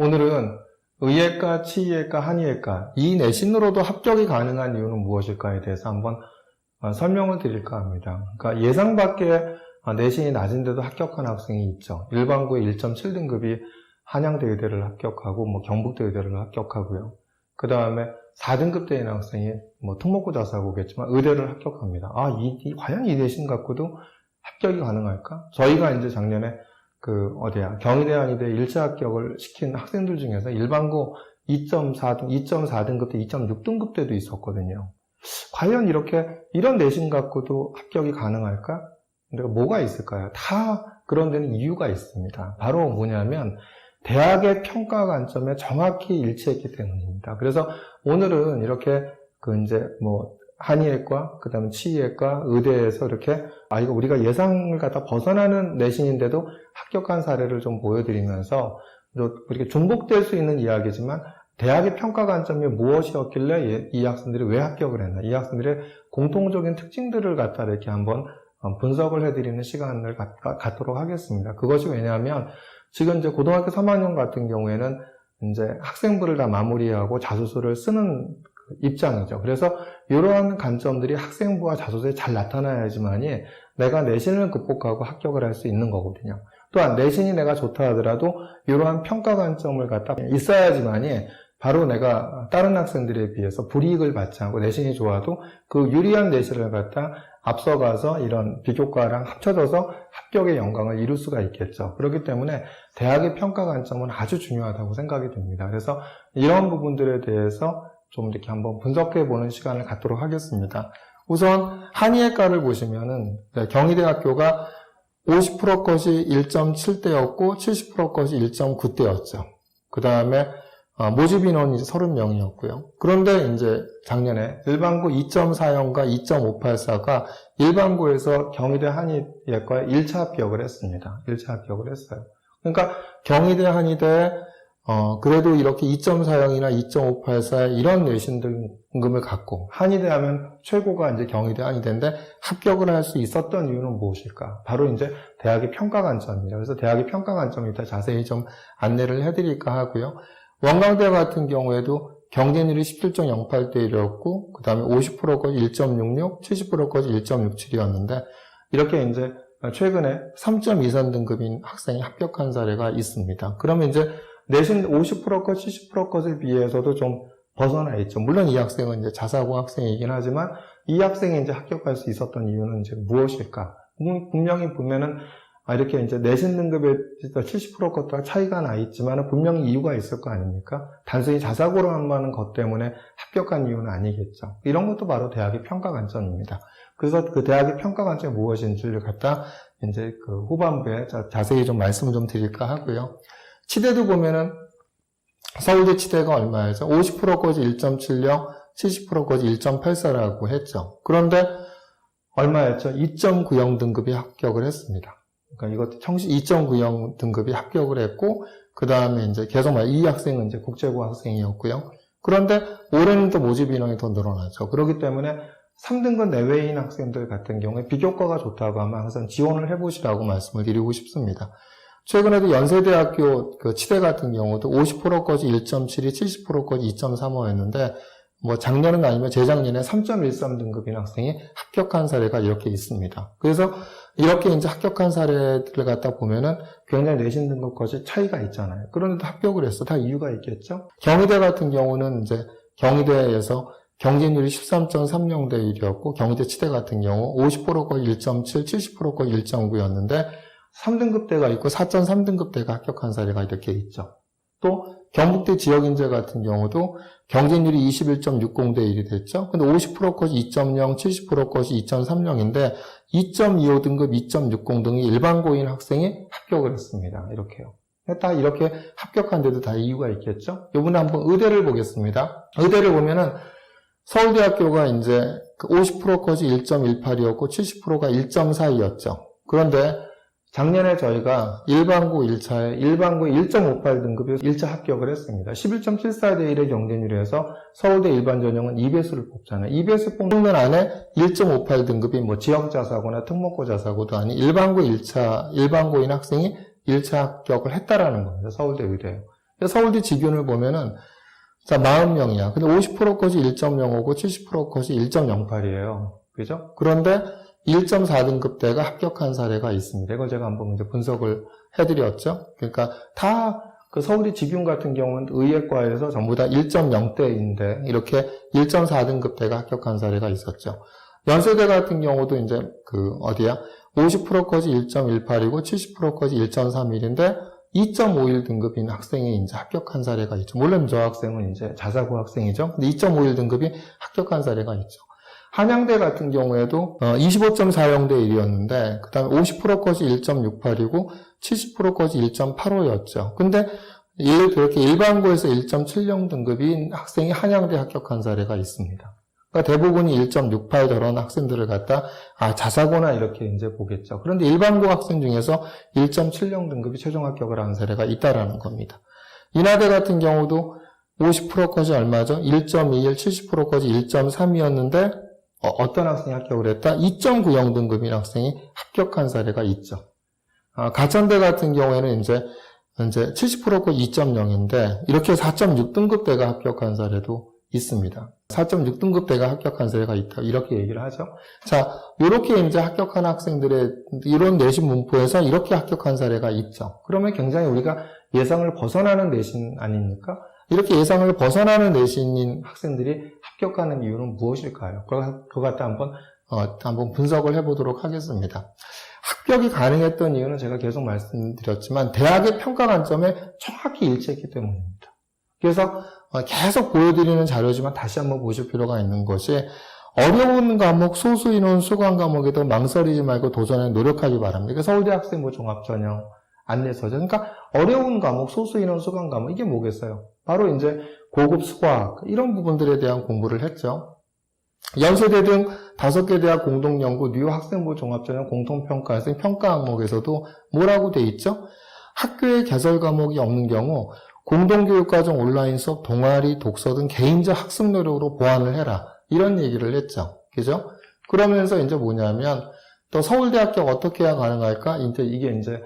오늘은 의예과, 치의예과, 한의예과 이 내신으로도 합격이 가능한 이유는 무엇일까에 대해서 한번 설명을 드릴까 합니다. 그러니까 예상 밖의 내신이 낮은데도 합격한 학생이 있죠. 일반고의 1.7등급이 한양대 의대를 합격하고 경북대 의대를 합격하고요. 그 다음에 4등급 대인 학생이 특목고 자사고겠지만 의대를 합격합니다. 과연 이 내신 갖고도 합격이 가능할까? 저희가 이제 작년에 경희대 한의대 1차 합격을 시킨 학생들 중에서 일반고 2.4등급 대 2.6등급 대도 있었거든요. 과연 이런 내신 갖고도 합격이 가능할까? 근데 뭐가 있을까요? 다 그런 데는 이유가 있습니다. 바로 뭐냐면 대학의 평가 관점에 정확히 일치했기 때문입니다. 그래서 오늘은 이렇게 한의예과, 그 다음에 치의예과, 의대에서 이렇게 이거 우리가 예상을 갖다 벗어나는 내신인데도 합격한 사례를 좀 보여드리면서 이렇게 중복될 수 있는 이야기지만 대학의 평가 관점이 무엇이었길래 이 학생들이 왜 합격을 했나, 이 학생들의 공통적인 특징들을 갖다 이렇게 한번 분석을 해드리는 시간을 갖도록 하겠습니다. 그것이 왜냐하면 지금 이제 고등학교 3학년 같은 경우에는 이제 학생부를 다 마무리하고 자소서를 쓰는 입장이죠. 그래서 이러한 관점들이 학생부와 자소서에 잘 나타나야지만이 내가 내신을 극복하고 합격을 할 수 있는 거거든요. 또한 내신이 내가 좋다 하더라도 이러한 평가 관점을 갖다 있어야지만이 바로 내가 다른 학생들에 비해서 불이익을 받지 않고 내신이 좋아도 그 유리한 내신을 갖다 앞서가서 이런 비교과랑 합쳐져서 합격의 영광을 이룰 수가 있겠죠. 그렇기 때문에 대학의 평가 관점은 아주 중요하다고 생각이 듭니다. 그래서 이런 부분들에 대해서 좀 이렇게 한번 분석해보는 시간을 갖도록 하겠습니다. 우선 한의예과를 보시면은 경희대학교가 50% 것이 1.7대였고 70% 것이 1.9대였죠. 그 다음에 모집 인원이 30명이었고요. 그런데 이제 작년에 일반고 2.40과 2.584가 일반고에서 경희대 한의예과에 1차 합격을 했습니다. 1차 합격을 했어요. 그러니까 경희대 한의대 그래도 이렇게 2.40이나 2.584 이런 내신 등급을 갖고 한의대 하면 최고가 이제 경희대 한의대인데 합격을 할 수 있었던 이유는 무엇일까? 바로 이제 대학의 평가 관점입니다. 그래서 대학의 평가 관점을 이따 자세히 좀 안내를 해드릴까 하고요. 원광대 같은 경우에도 경쟁률이 17.08대1이었고, 그 다음에 50%까지 1.66, 70%까지 1.67이었는데, 이렇게 이제 최근에 3.23 등급인 학생이 합격한 사례가 있습니다. 그러면 이제 내신 50%과 70%까지에 비해서도 좀 벗어나 있죠. 물론 이 학생은 이제 자사고 학생이긴 하지만, 이 학생이 이제 합격할 수 있었던 이유는 이제 무엇일까? 분명히 보면은, 이렇게 이제 내신 등급에 70%과 차이가 나 있지만 분명히 이유가 있을 거 아닙니까? 단순히 자사고로 한다는 것 때문에 합격한 이유는 아니겠죠. 이런 것도 바로 대학의 평가 관점입니다. 그래서 그 대학의 평가 관점이 무엇인지를 갖다 이제 그 후반부에 자세히 좀 말씀을 좀 드릴까 하고요. 치대도 보면은 서울대 치대가 얼마였죠? 50%까지 1.70, 70%까지 1.84라고 했죠. 그런데 얼마였죠? 2.90 등급이 합격을 했습니다. 그러니까 이것도 2.90 등급이 합격을 했고, 그 다음에 이제 계속 이 학생은 이제 국제고 학생이었고요. 그런데 올해는 또 모집 인원이 더 늘어나죠. 그렇기 때문에 3등급 내외인 학생들 같은 경우에 비교과가 좋다고 하면 항상 지원을 해보시라고 말씀을 드리고 싶습니다. 최근에도 연세대학교 그 치대 같은 경우도 50%까지 1.72, 70%까지 2.35였는데, 작년은 아니면 재작년에 3.13 등급인 학생이 합격한 사례가 이렇게 있습니다. 그래서 이렇게 이제 합격한 사례들을 갖다 보면은 굉장히 내신 등급 것이 차이가 있잖아요. 그런데도 합격을 했어. 다 이유가 있겠죠? 경희대 같은 경우는 이제 경희대에서 경쟁률이 13.30대 1이었고, 경희대 치대 같은 경우 50%까지 1.7, 70%까지 1.9였는데, 3등급대가 있고 4.3등급대가 합격한 사례가 이렇게 있죠. 또 경북대 지역인재 같은 경우도 경쟁률이 21.60대 1이 됐죠. 근데 50%까지 2.0, 70%까지 2.30인데 2.25 등급, 2.60 등이 일반고인 학생이 합격을 했습니다. 이렇게요. 다 이렇게 합격한 데도 다 이유가 있겠죠. 이번에 한번 의대를 보겠습니다. 의대를 보면은 서울대학교가 이제 50%까지 1.18이었고 70%가 1.42였죠. 그런데 작년에 저희가 일반고 1차에 일반고에 1.58 등급이 1차 합격을 했습니다. 11.74대 1의 경쟁률에서 서울대 일반 전형은 2배수를 뽑잖아요. 2배수 뽑는 안에 1.58 등급이 지역자사고나 특목고 자사고도 아닌 일반고 1차, 일반고인 학생이 1차 합격을 했다라는 겁니다. 서울대 의대요. 서울대 직윤을 보면은, 자, 40명이야. 근데 50% 컷이 1.05고 70% 컷이 1.08이에요. 그죠? 그런데 1.4등급대가 합격한 사례가 있습니다. 이걸 제가 한번 이제 분석을 해드렸죠. 그러니까 다 그 서울대 직윤 같은 경우는 의예과에서 전부 다 1.0대인데 이렇게 1.4등급대가 합격한 사례가 있었죠. 연세대 같은 경우도 이제 그 어디야? 50% 컷이 1.18이고 70% 컷이 1.31인데 2.51 등급인 학생이 이제 합격한 사례가 있죠. 물론 저 학생은 이제 자사고 학생이죠. 근데 2.51 등급이 합격한 사례가 있죠. 한양대 같은 경우에도 25.40대 1이었는데 그 다음에 50% 컷이 1.68이고 70% 컷이 1.85였죠. 근데 이렇게 일반고에서 1.70 등급인 학생이 한양대 합격한 사례가 있습니다. 그러니까 대부분이 1.68 저런 학생들을 갖다 자사고나 이렇게 이제 보겠죠. 그런데 일반고 학생 중에서 1.70 등급이 최종 합격을 한 사례가 있다라는 겁니다. 인하대 같은 경우도 50% 컷이 얼마죠? 1.21, 70% 컷이 1.3이었는데 어떤 학생이 합격을 했다? 2.90 등급인 학생이 합격한 사례가 있죠. 가천대 같은 경우에는 이제 70% 컷 2.0인데 이렇게 4.6 등급대가 합격한 사례도 있습니다. 4.6 등급대가 합격한 사례가 있다. 이렇게 얘기를 하죠. 자, 이렇게 이제 합격한 학생들의 이런 내신 문포에서 이렇게 합격한 사례가 있죠. 그러면 굉장히 우리가 예상을 벗어나는 내신 아닙니까? 이렇게 예상을 벗어나는 내신인 학생들이 합격하는 이유는 무엇일까요? 그거 갖다 한번 분석을 해보도록 하겠습니다. 합격이 가능했던 이유는 제가 계속 말씀드렸지만 대학의 평가 관점에 정확히 일치했기 때문입니다. 그래서 계속 보여드리는 자료지만 다시 한번 보실 필요가 있는 것이 어려운 과목, 소수 인원 수강 과목에도 망설이지 말고 도전에 노력하기 바랍니다. 서울대 학생부 종합전형 안내서죠. 그러니까 어려운 과목, 소수 인원 수강 과목 이게 뭐겠어요? 바로 이제 고급 수학 이런 부분들에 대한 공부를 했죠. 연세대 등 5개 대학 공동연구 뉴 학생부 종합전형 공통평가에서 평가 항목에서도 뭐라고 돼 있죠? 학교에 개설 과목이 없는 경우 공동교육과정 온라인 수업, 동아리, 독서 등 개인적 학습 노력으로 보완을 해라. 이런 얘기를 했죠. 그죠? 그러면서 이제 뭐냐면 또 서울대 합격 어떻게 해야 가능할까? 이게 이제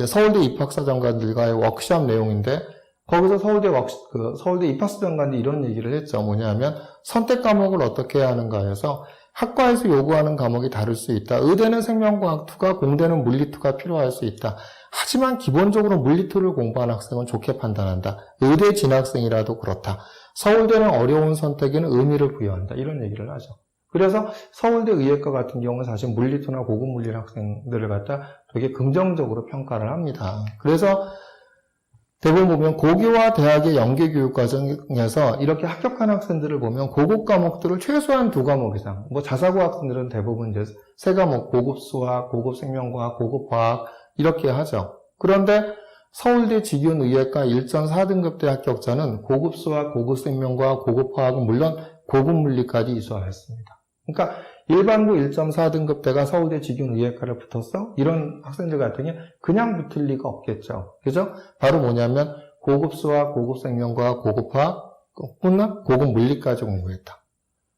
서울대 입학사정관들과의 워크숍 내용인데 거기서 서울대 입학사정관들이 이런 얘기를 했죠. 뭐냐면 선택 과목을 어떻게 해야 하는가 해서 학과에서 요구하는 과목이 다를 수 있다. 의대는 생명과학 2가, 공대는 물리 2가 필요할 수 있다. 하지만 기본적으로 물리 2를 공부한 학생은 좋게 판단한다. 의대 진학생이라도 그렇다. 서울대는 어려운 선택에는 의미를 부여한다. 이런 얘기를 하죠. 그래서 서울대 의예과 같은 경우는 사실 물리 2나 고급 물리 학생들을 갖다 되게 긍정적으로 평가를 합니다. 그래서 대부분 보면 고교와 대학의 연계교육 과정에서 이렇게 합격한 학생들을 보면 고급 과목들을 최소한 2과목 이상, 자사고 학생들은 대부분 이제 3과목, 고급 수학, 고급 생명과학, 고급 과학 이렇게 하죠. 그런데 서울대 직윤 의예과 1.4등급대 합격자는 고급 수학, 고급 생명과학, 고급 화학은 물론 고급 물리까지 이수하였습니다. 그러니까 일반고 1.4등급대가 서울대 직윤 의예과를 붙었어? 이런 학생들 같은 경우 그냥 붙을 리가 없겠죠. 그죠? 바로 뭐냐면 고급 수학, 고급 생명과학, 고급 화학, 고급 물리까지 공부했다.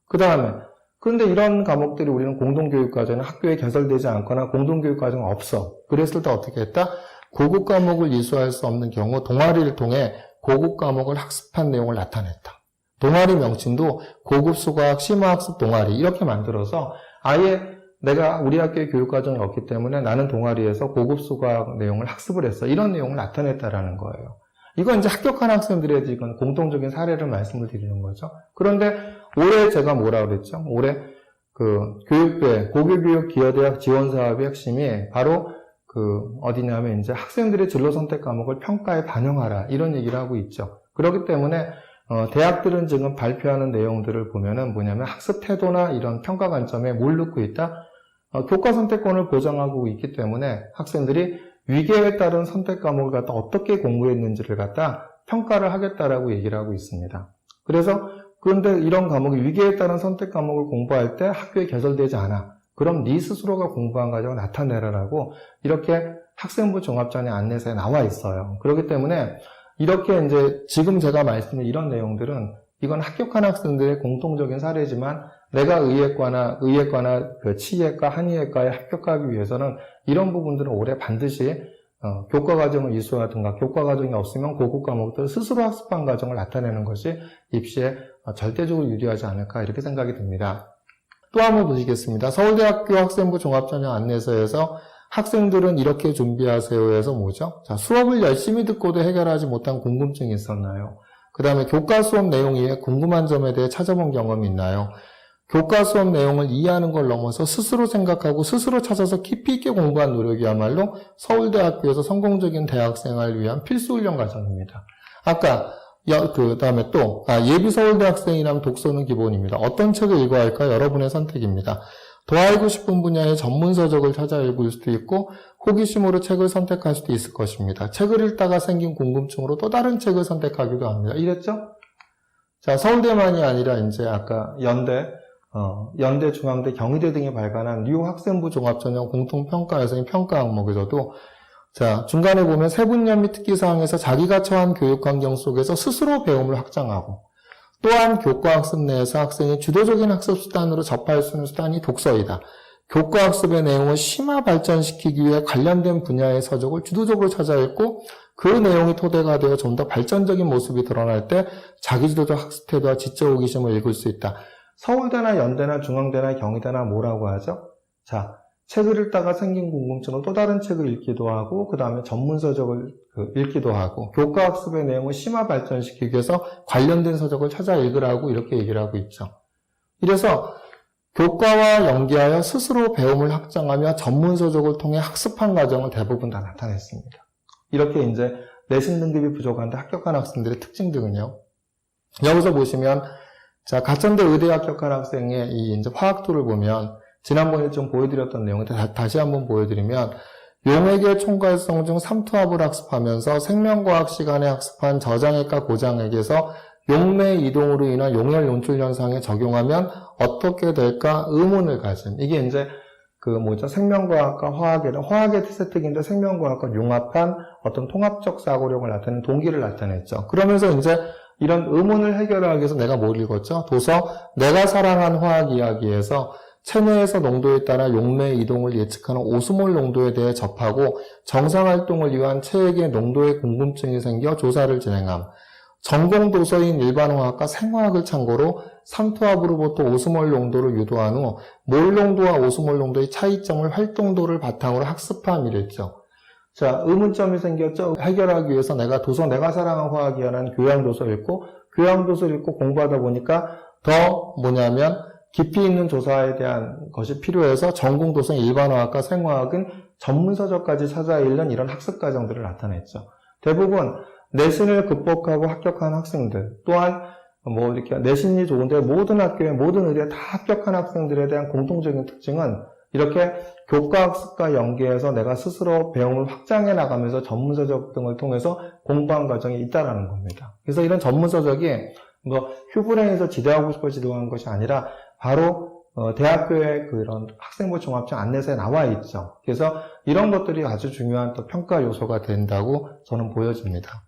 그 다음에 그런데 이런 과목들이 우리는 공동교육과정은 학교에 개설되지 않거나 공동교육과정은 없어. 그랬을 때 어떻게 했다? 고급 과목을 이수할 수 없는 경우 동아리를 통해 고급 과목을 학습한 내용을 나타냈다. 동아리 명칭도 고급 수과학, 심화학습 동아리 이렇게 만들어서 아예 내가 우리 학교의 교육과정이 없기 때문에 나는 동아리에서 고급 수과학 내용을 학습을 했어. 이런 내용을 나타냈다라는 거예요. 이건 이제 합격한 학생들의 지금 공통적인 사례를 말씀을 드리는 거죠. 그런데 올해 제가 뭐라 그랬죠? 올해 교육부의 고교교육 기여대학 지원 사업의 핵심이 바로 어디냐면 이제 학생들의 진로 선택 과목을 평가에 반영하라. 이런 얘기를 하고 있죠. 그렇기 때문에 대학들은 지금 발표하는 내용들을 보면은 뭐냐면 학습 태도나 이런 평가 관점에 뭘 넣고 있다? 교과 선택권을 보장하고 있기 때문에 학생들이 위계에 따른 선택 과목을 갖다 어떻게 공부했는지를 갖다 평가를 하겠다라고 얘기를 하고 있습니다. 그런데 이런 과목이 위계에 따른 선택 과목을 공부할 때 학교에 개설되지 않아. 그럼 네 스스로가 공부한 과정을 나타내라라고 이렇게 학생부 종합전형 안내서에 나와 있어요. 그렇기 때문에 이렇게 이제 지금 제가 말씀드린 이런 내용들은 이건 합격한 학생들의 공통적인 사례지만 내가 의예과나 치예과, 한의예과에 합격하기 위해서는 이런 부분들은 올해 반드시 교과 과정을 이수하든가 교과 과정이 없으면 고급 과목들을 스스로 학습한 과정을 나타내는 것이 입시에 절대적으로 유리하지 않을까 이렇게 생각이 듭니다. 또 한번 보시겠습니다. 서울대학교 학생부 종합전형 안내서에서 학생들은 이렇게 준비하세요에서 뭐죠? 자, 수업을 열심히 듣고도 해결하지 못한 궁금증이 있었나요? 그 다음에 교과 수업 내용 이외에 궁금한 점에 대해 찾아본 경험이 있나요? 교과 수업 내용을 이해하는 걸 넘어서 스스로 생각하고 스스로 찾아서 깊이 있게 공부한 노력이야말로 서울대학교에서 성공적인 대학생활을 위한 필수 훈련 과정입니다. 아까 그 다음에 또 예비 서울대 학생이라면 독서는 기본입니다. 어떤 책을 읽어야 할까? 여러분의 선택입니다. 더 알고 싶은 분야의 전문 서적을 찾아 읽을 수도 있고 호기심으로 책을 선택할 수도 있을 것입니다. 책을 읽다가 생긴 궁금증으로 또 다른 책을 선택하기도 합니다. 이랬죠? 자, 서울대만이 아니라 이제 아까 연대, 중앙대, 경희대 등이 발간한 뉴 학생부 종합전형 공통평가에서의 평가 항목에서도 자, 중간에 보면 세분열 및 특기사항에서 자기가 처한 교육환경 속에서 스스로 배움을 확장하고 또한 교과학습 내에서 학생이 주도적인 학습 수단으로 접할 수 있는 수단이 독서이다. 교과학습의 내용을 심화 발전시키기 위해 관련된 분야의 서적을 주도적으로 찾아 읽고 그 내용이 토대가 되어 좀 더 발전적인 모습이 드러날 때 자기주도적 학습 태도와 지적 호기심을 읽을 수 있다. 서울대나 연대나 중앙대나 경희대나 뭐라고 하죠? 자, 책을 읽다가 생긴 궁금증으로 또 다른 책을 읽기도 하고 그 다음에 전문 서적을 읽기도 하고 교과학습의 내용을 심화 발전시키기 위해서 관련된 서적을 찾아 읽으라고 이렇게 얘기를 하고 있죠. 이래서 교과와 연계하여 스스로 배움을 확장하며 전문 서적을 통해 학습한 과정을 대부분 다 나타냈습니다. 이렇게 이제 내신 등급이 부족한데 합격한 학생들의 특징 등은요. 여기서 보시면 자, 가천대 의대 합격한 학생의 이 이제 화학도를 보면 지난번에 좀 보여드렸던 내용인데 다시 한번 보여드리면 용액의 총괄성 중 삼투압을 학습하면서 생명과학 시간에 학습한 저장액과 고장액에서 용매 이동으로 인한 용혈 연출 현상에 적용하면 어떻게 될까 의문을 가진 이게 이제 생명과학과 화학의 세특인데 생명과학과 융합한 어떤 통합적 사고력을 나타내는 동기를 나타냈죠. 그러면서 이제 이런 의문을 해결하기 위해서 내가 뭘 읽었죠? 도서 내가 사랑한 화학 이야기에서 체내에서 농도에 따라 용매 이동을 예측하는 오스몰 농도에 대해 접하고 정상활동을 위한 체액의 농도에 궁금증이 생겨 조사를 진행함. 전공 도서인 일반화학과 생화학을 참고로 삼투압으로부터 오스몰 농도를 유도한 후 몰 농도와 오스몰 농도의 차이점을 활동도를 바탕으로 학습함이랬죠. 자, 의문점이 생겼죠. 해결하기 위해서 내가 사랑한 화학이라는 교양도서 읽고 공부하다 보니까 더 깊이 있는 조사에 대한 것이 필요해서 전공도서 일반화학과 생화학은 전문서적까지 찾아 읽는 이런 학습 과정들을 나타냈죠. 대부분 내신을 극복하고 합격한 학생들, 또한 이렇게 내신이 좋은데 모든 학교에 모든 의대에 다 합격한 학생들에 대한 공통적인 특징은 이렇게 교과학습과 연계해서 내가 스스로 배움을 확장해 나가면서 전문서적 등을 통해서 공부한 과정이 있다라는 겁니다. 그래서 이런 전문서적이 휴브랭에서 지도하고 싶어 지도한 것이 아니라 바로 대학교의 그런 학생부 종합전 안내서에 나와 있죠. 그래서 이런 것들이 아주 중요한 또 평가 요소가 된다고 저는 보여집니다.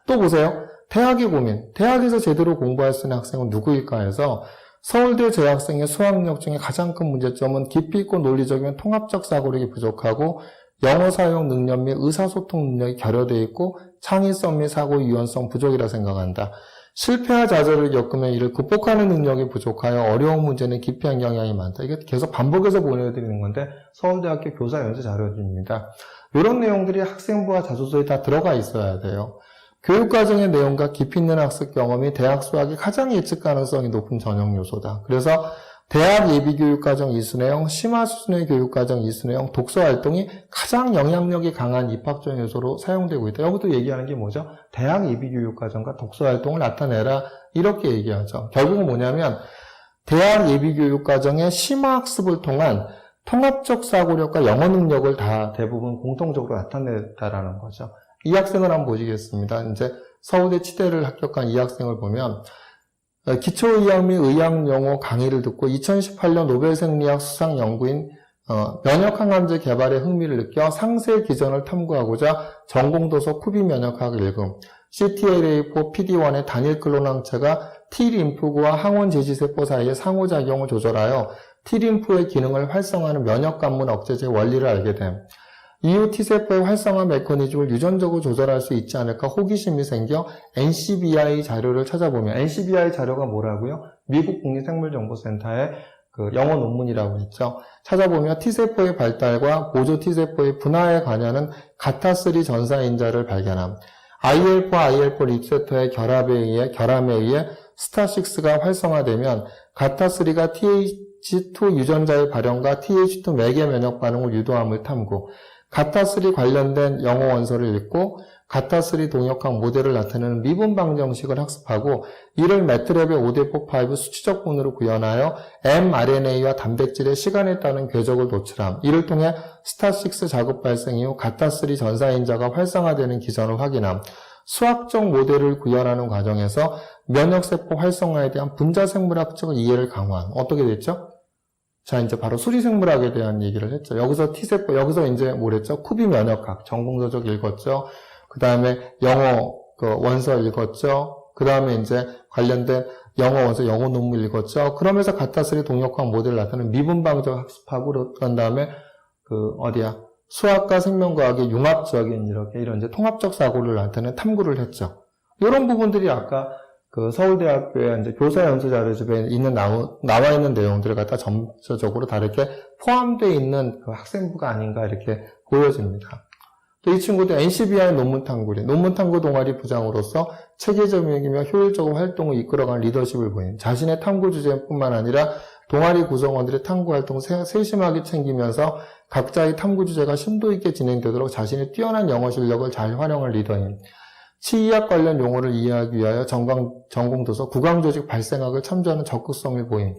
또 보세요. 대학의 고민. 대학에서 제대로 공부할 수 있는 학생은 누구일까 해서 서울대 재학생의 수학력 중에 가장 큰 문제점은 깊이 있고 논리적이면 통합적 사고력이 부족하고 영어 사용 능력 및 의사소통 능력이 결여되어 있고 창의성 및 사고 유연성 부족이라 생각한다. 실패와 좌절을 겪으면 이를 극복하는 능력이 부족하여 어려운 문제는 기피한 영향이 많다. 이게 계속 반복해서 보내드리는 건데 서울대학교 교사 연수 자료집니다. 이런 내용들이 학생부와 자소서에 다 들어가 있어야 돼요. 교육과정의 내용과 깊이 있는 학습 경험이 대학 수학이 가장 예측 가능성이 높은 전형 요소다. 그래서 대학 예비교육과정 이수내용, 심화 수준의 교육과정 이수내용, 독서활동이 가장 영향력이 강한 입학전 요소로 사용되고 있다. 여기도 얘기하는 게 뭐죠? 대학 예비교육과정과 독서활동을 나타내라 이렇게 얘기하죠. 결국은 뭐냐면 대학 예비교육과정의 심화학습을 통한 통합적 사고력과 영어 능력을 다 대부분 공통적으로 나타냈다라는 거죠. 이 학생을 한번 보시겠습니다. 이제 서울대 치대를 합격한 이 학생을 보면 기초의학 및 의학용어 강의를 듣고 2018년 노벨생리학 수상 연구인 면역항암제 개발에 흥미를 느껴 상세 기전을 탐구하고자 전공도서 쿠비 면역학을 읽음. CTLA4 PD1의 단일 클론 항체가 T림프구와 항원 제지세포 사이의 상호작용을 조절하여 T림프의 기능을 활성화하는 면역관문 억제제 원리를 알게 됨. 이후 T세포의 활성화 메커니즘을 유전적으로 조절할 수 있지 않을까 호기심이 생겨 NCBI 자료를 찾아보면, NCBI 자료가 뭐라고요? 미국 국립생물정보센터의 그 영어 논문이라고 있죠. 찾아보면 T세포의 발달과 보조 T세포의 분화에 관여하는 가타3 전사인자를 발견함. IL4, IL4 리셉터의 결함에 의해 스타6가 활성화되면 가타3가 TH2 유전자의 발현과 TH2 매개 면역 반응을 유도함을 탐구, 가타3 관련된 영어 원서를 읽고 가타3 동역학 모델을 나타내는 미분 방정식을 학습하고 이를 매트랩의 5대포5 수치적 분으로 구현하여 mRNA와 단백질의 시간에 따른 궤적을 도출함. 이를 통해 스타6 자극 발생 이후 가타3 전사인자가 활성화되는 기전을 확인함. 수학적 모델을 구현하는 과정에서 면역세포 활성화에 대한 분자생물학적 이해를 강화한. 어떻게 됐죠? 자, 이제 바로 수리생물학에 대한 얘기를 했죠. 여기서 T세포, 여기서 이제 뭐랬죠? 쿠비 면역학, 전공서적 읽었죠. 그 다음에 영어 원서 읽었죠. 그 다음에 이제 관련된 영어 원서, 영어 논문 읽었죠. 그러면서 가타3 동역학 모델을 나타내는 미분방정 학습하고, 그런 다음에 수학과 생명과학의 융합적인 이런 이제 통합적 사고를 나타내는 탐구를 했죠. 이런 부분들이 아까 그 서울대학교의 이제 교사 연수 자료집에 있는 나와 있는 내용들을 갖다 점차적으로 다르게 포함되어 있는 그 학생부가 아닌가 이렇게 보여집니다. 또 이 친구도 NCBI 논문 탐구 동아리 부장으로서 체계적이며 효율적인 활동을 이끌어가는 리더십을 보인 자신의 탐구 주제뿐만 아니라 동아리 구성원들의 탐구 활동을 세심하게 챙기면서 각자의 탐구 주제가 심도 있게 진행되도록 자신의 뛰어난 영어 실력을 잘 활용할 리더임. 치의학 관련 용어를 이해하기 위하여 전공도서 구강조직 발생학을 참조하는 적극성을 보임.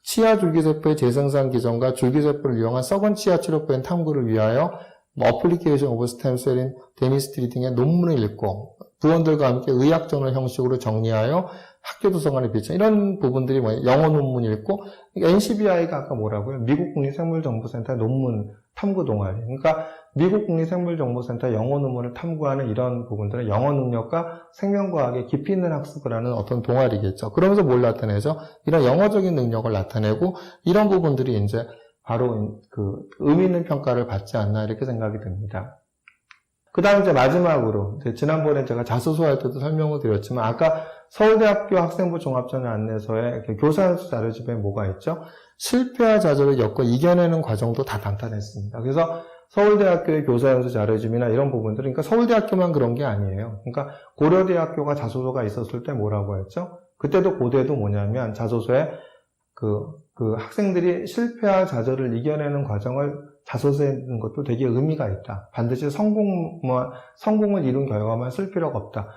치아 줄기세포의 재생산 기전과 줄기세포를 이용한 썩은 치아 치료법의 탐구를 위하여 어플리케이션 오브 스템셀인 데미스트리 등의 논문을 읽고 부원들과 함께 의학저널 형식으로 정리하여 학교 도서관에 비춰 이런 부분들이 영어 논문 읽고 NCBI가 아까 뭐라고요? 미국 국립생물정보센터 논문 탐구 동아리. 그러니까 미국 국립생물정보센터 영어 논문을 탐구하는 이런 부분들은 영어 능력과 생명과학의 깊이 있는 학습을 하는 어떤 동아리겠죠. 그러면서 뭘 나타내죠? 이런 영어적인 능력을 나타내고 이런 부분들이 이제 바로 그 의미 있는 평가를 받지 않나 이렇게 생각이 듭니다. 그 다음 이제 마지막으로 지난번에 제가 자소서 할 때도 설명을 드렸지만 아까 서울대학교 학생부 종합전형 안내서에 교사연수 자료집에 뭐가 있죠? 실패와 좌절을 겪고 이겨내는 과정도 다 나타냈습니다. 그래서 서울대학교의 교사연수 자료집이나 이런 부분들은 그러니까 서울대학교만 그런 게 아니에요. 그러니까 고려대학교가 자소서가 있었을 때 뭐라고 했죠? 그때도 고대도 뭐냐면 자소서에 그 학생들이 실패와 좌절을 이겨내는 과정을 자소서에 있는 것도 되게 의미가 있다. 반드시 성공을 이룬 결과만 쓸 필요가 없다.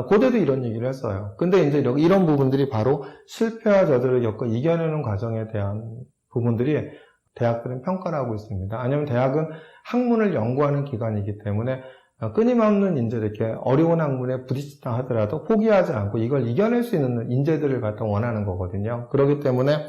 고대도 이런 얘기를 했어요. 근데 이제 이런 부분들이 바로 실패와 좌절을 겪고 이겨내는 과정에 대한 부분들이 대학들은 평가를 하고 있습니다. 아니면 대학은 학문을 연구하는 기관이기 때문에 끊임없는 이제 이렇게 어려운 학문에 부딪히다 하더라도 포기하지 않고 이걸 이겨낼 수 있는 인재들을 갖다 원하는 거거든요. 그렇기 때문에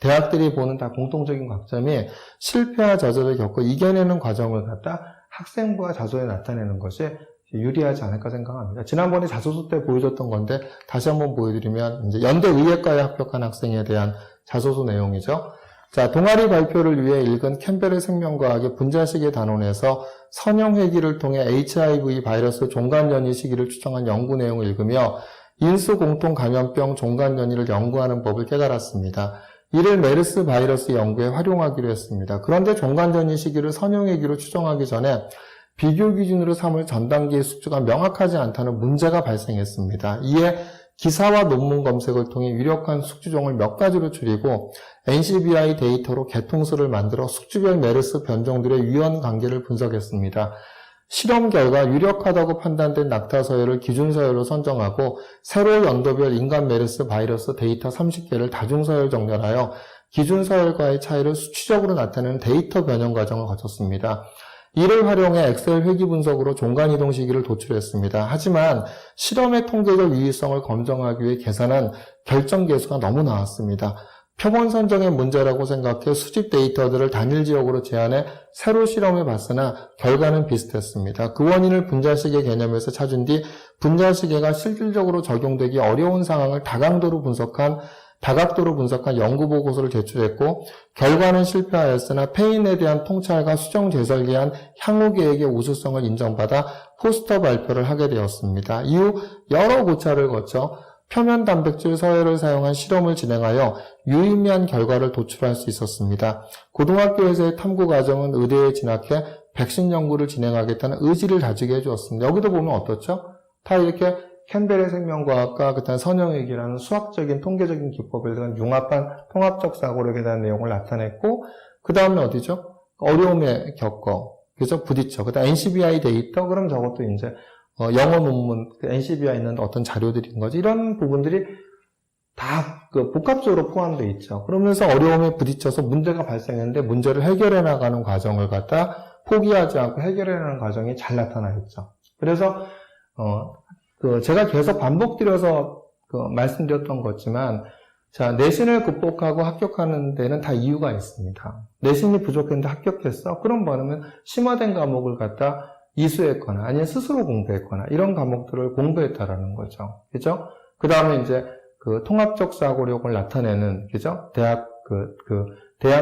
대학들이 보는 다 공통적인 관점이 실패와 좌절을 겪고 이겨내는 과정을 갖다 학생부와 자소에 나타내는 것이 유리하지 않을까 생각합니다. 지난번에 자소서 때 보여줬던 건데 다시 한번 보여드리면 이제 연대의예과에 합격한 학생에 대한 자소서 내용이죠. 자, 동아리 발표를 위해 읽은 캠벨의 생명과학의 분자식의 단원에서 선형회기를 통해 HIV 바이러스 종간연이 시기를 추정한 연구 내용을 읽으며 인수공통감염병 종간연이를 연구하는 법을 깨달았습니다. 이를 메르스 바이러스 연구에 활용하기로 했습니다. 그런데 종간연이 시기를 선형회기로 추정하기 전에 비교 기준으로 삼을 전 단계의 숙주가 명확하지 않다는 문제가 발생했습니다. 이에 기사와 논문 검색을 통해 유력한 숙주종을 몇 가지로 줄이고 NCBI 데이터로 개통수를 만들어 숙주별 메르스 변종들의 유연 관계를 분석했습니다. 실험 결과 유력하다고 판단된 낙타 서열을 기준 서열로 선정하고 세로 연도별 인간 메르스 바이러스 데이터 30개를 다중 서열 정렬하여 기준 서열과의 차이를 수치적으로 나타내는 데이터 변형 과정을 거쳤습니다. 이를 활용해 엑셀 회귀 분석으로 종간 이동 시기를 도출했습니다. 하지만 실험의 통계적 유의성을 검증하기 위해 계산한 결정 계수가 너무 나왔습니다. 표본 선정의 문제라고 생각해 수집 데이터들을 단일 지역으로 제한해 새로 실험해 봤으나 결과는 비슷했습니다. 그 원인을 분자시계 개념에서 찾은 뒤 분자시계가 실질적으로 적용되기 어려운 상황을 다강도로 분석한 다각도로 분석한 연구보고서를 제출했고 결과는 실패하였으나 페인에 대한 통찰과 수정 재설계한 향후 계획의 우수성을 인정받아 포스터 발표를 하게 되었습니다. 이후 여러 고찰을 거쳐 표면 단백질 서열을 사용한 실험을 진행하여 유의미한 결과를 도출할 수 있었습니다. 고등학교에서의 탐구 과정은 의대에 진학해 백신 연구를 진행하겠다는 의지를 다지게 해주었습니다. 여기도 보면 어떻죠? 다 이렇게 캠벨의 생명과학과 그다음 선형액이라는 수학적인 통계적인 기법을 대한 융합한 통합적 사고력에 대한 내용을 나타냈고 그 다음에 어디죠? 어려움에 겪어 그죠? 부딪혀. 그다음 NCBI 데이터 그럼 저것도 이제 영어 논문 NCBI 있는 어떤 자료들인 거지. 이런 부분들이 다 그 복합적으로 포함되어 있죠. 그러면서 어려움에 부딪혀서 문제가 발생했는데 문제를 해결해 나가는 과정을 갖다 포기하지 않고 해결해 나가는 과정이 잘 나타나 있죠. 그래서 제가 계속 반복드려서 말씀드렸던 거지만, 자, 내신을 극복하고 합격하는 데는 다 이유가 있습니다. 내신이 부족했는데 합격했어? 그럼 뭐냐면 심화된 과목을 갖다 이수했거나 아니면 스스로 공부했거나 이런 과목들을 공부했다라는 거죠. 그죠? 그 다음에 이제 통합적 사고력을 나타내는, 그죠? 대학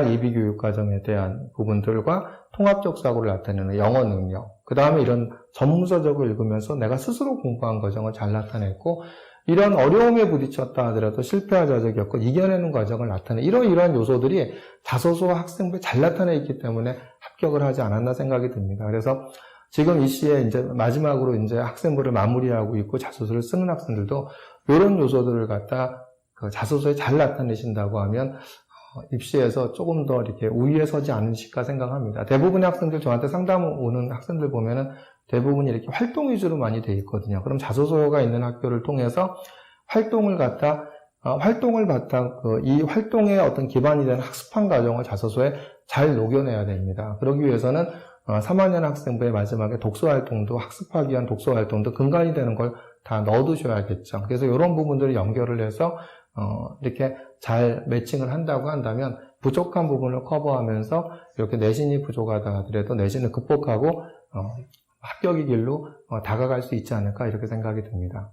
예비교육 과정에 대한 부분들과 통합적 사고를 나타내는 영어 능력, 그 다음에 이런 전문서적을 읽으면서 내가 스스로 공부한 과정을 잘 나타냈고, 이런 어려움에 부딪혔다 하더라도 실패와 좌절이 겪고 이겨내는 과정을 나타내는 이러한 요소들이 자소서와 학생부에 잘 나타내 있기 때문에 합격을 하지 않았나 생각이 듭니다. 그래서 지금 이 시에 이제 마지막으로 이제 학생부를 마무리하고 있고 자소서를 쓰는 학생들도 이런 요소들을 갖다 자소서에 잘 나타내신다고 하면 입시에서 조금 더 이렇게 우위에 서지 않으실까 생각합니다. 대부분의 학생들, 저한테 상담 오는 학생들 보면은 대부분이 이렇게 활동 위주로 많이 돼 있거든요. 그럼 자소서가 있는 학교를 통해서 활동을 갖다 이 활동의 어떤 기반이 되는 학습한 과정을 자소서에 잘 녹여내야 됩니다. 그러기 위해서는 3학년 학생부의 마지막에 독서활동도, 학습하기 위한 독서활동도 근간이 되는 걸 다 넣어두셔야겠죠. 그래서 이런 부분들을 연결을 해서 이렇게 잘 매칭을 한다고 한다면 부족한 부분을 커버하면서 이렇게 내신이 부족하다 하더라도 내신을 극복하고 합격의 길로 다가갈 수 있지 않을까 이렇게 생각이 듭니다.